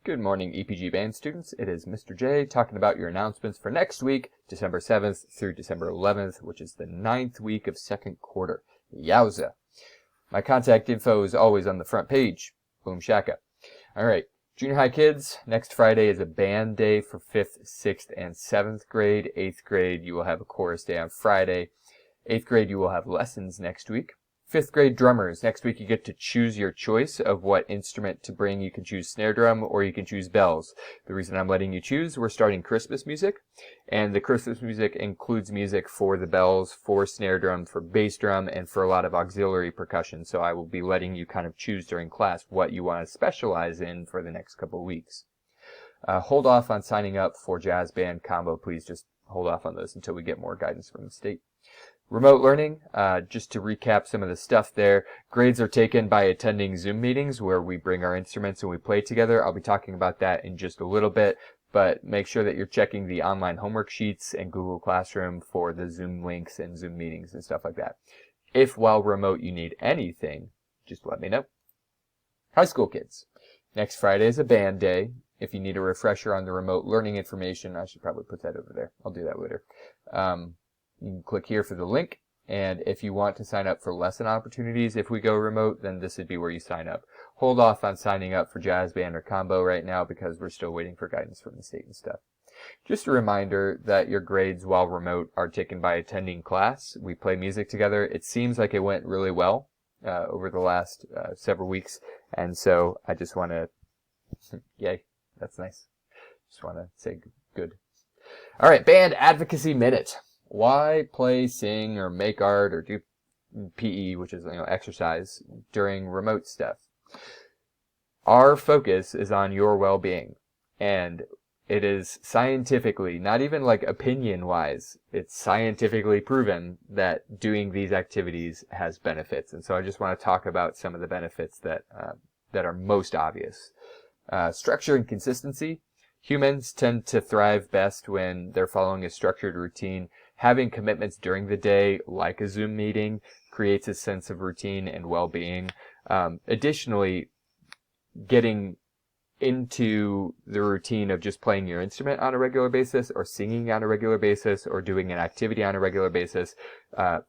Good morning, EPG Band students. It is Mr. J talking about your announcements for next week, December 7th through December 11th, which is the 9th week of second quarter. Yowza. My contact info is always on the front page. Boom shaka. All right, junior high kids, next Friday is a band day for 5th, 6th, and 7th grade. 8th grade, you will have a chorus day on Friday. 8th grade, you will have lessons next week. 5th grade drummers, next week you get to choose your choice of what instrument to bring. You can choose snare drum or you can choose bells. The reason I'm letting you choose, we're starting Christmas music, and the Christmas music includes music for the bells, for snare drum, for bass drum, and for a lot of auxiliary percussion. So I will be letting you kind of choose during class what you want to specialize in for the next couple of weeks. Hold off on signing up for jazz band combo. Please just hold off on those until we get more guidance from the state. Remote learning, just to recap some of the stuff there, grades are taken by attending Zoom meetings where we bring our instruments and we play together. I'll be talking about that in just a little bit, but make sure that you're checking the online homework sheets and Google Classroom for the Zoom links and Zoom meetings and stuff like that. If while remote you need anything, just let me know. High school kids, next Friday is a band day. If you need a refresher on the remote learning information, I should probably put that over there. I'll do that later. You can click here for the link, and if you want to sign up for lesson opportunities if we go remote, then this would be where you sign up. Hold off on signing up for jazz band or combo right now because we're still waiting for guidance from the state and stuff. Just a reminder that your grades while remote are taken by attending class. We play music together. It seems like it went really well over the last several weeks, and so I just want to, yay, that's nice. Just want to say good. All right, Band Advocacy Minute. Why play, sing, or make art, or do PE, which is exercise, during remote stuff? Our focus is on your well-being, and it is scientifically, not even like opinion-wise, it's scientifically proven that doing these activities has benefits. And so I just want to talk about some of the benefits that are most obvious. Structure and consistency. Humans tend to thrive best when they're following a structured routine. Having commitments during the day, like a Zoom meeting, creates a sense of routine and well-being. Additionally, getting into the routine of just playing your instrument on a regular basis, or singing on a regular basis, or doing an activity on a regular basis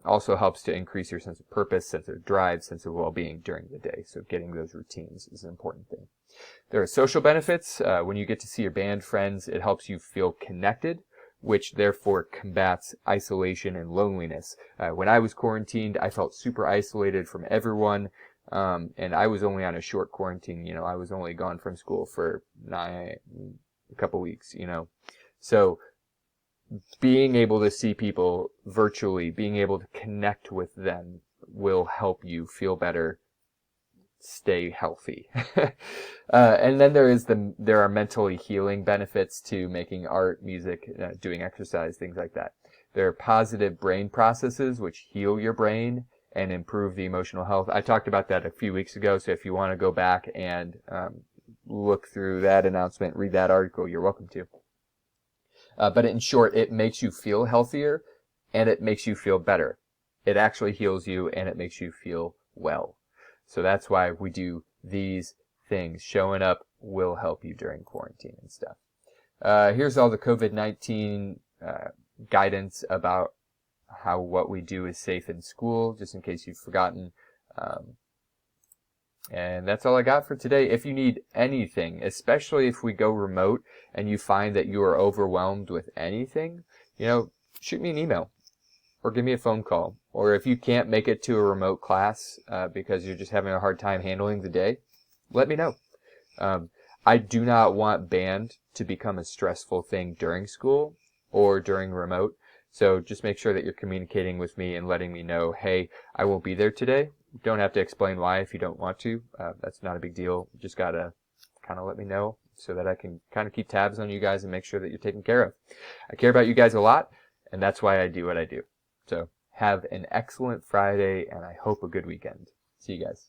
also helps to increase your sense of purpose, sense of drive, sense of well-being during the day. So getting those routines is an important thing. There are social benefits. When you get to see your band friends, it helps you feel connected, which therefore combats isolation and loneliness. When I was quarantined, I felt super isolated from everyone, and I was only on a short quarantine. I was only gone from school for a couple weeks, So being able to see people virtually, being able to connect with them will help you feel better, stay healthy. And then there are mentally healing benefits to making art, music, doing exercise, things like that. There are positive brain processes which heal your brain and improve the emotional health. I talked about that a few weeks ago, so if you want to go back and look through that announcement, read that article, you're welcome to. But in short, it makes you feel healthier and it makes you feel better. It actually heals you and it makes you feel well. So that's why we do these things. Showing up will help you during quarantine and stuff. Here's all the COVID-19 guidance about what we do is safe in school, just in case you've forgotten. And that's all I got for today. If you need anything, especially if we go remote and you find that you are overwhelmed with anything, shoot me an email. Or give me a phone call. Or if you can't make it to a remote class because you're just having a hard time handling the day, let me know. I do not want band to become a stressful thing during school or during remote. So just make sure that you're communicating with me and letting me know, hey, I won't be there today. You don't have to explain why if you don't want to. That's not a big deal. You just got to kind of let me know so that I can kind of keep tabs on you guys and make sure that you're taken care of. I care about you guys a lot, and that's why I do what I do. So have an excellent Friday, and I hope a good weekend. See you guys.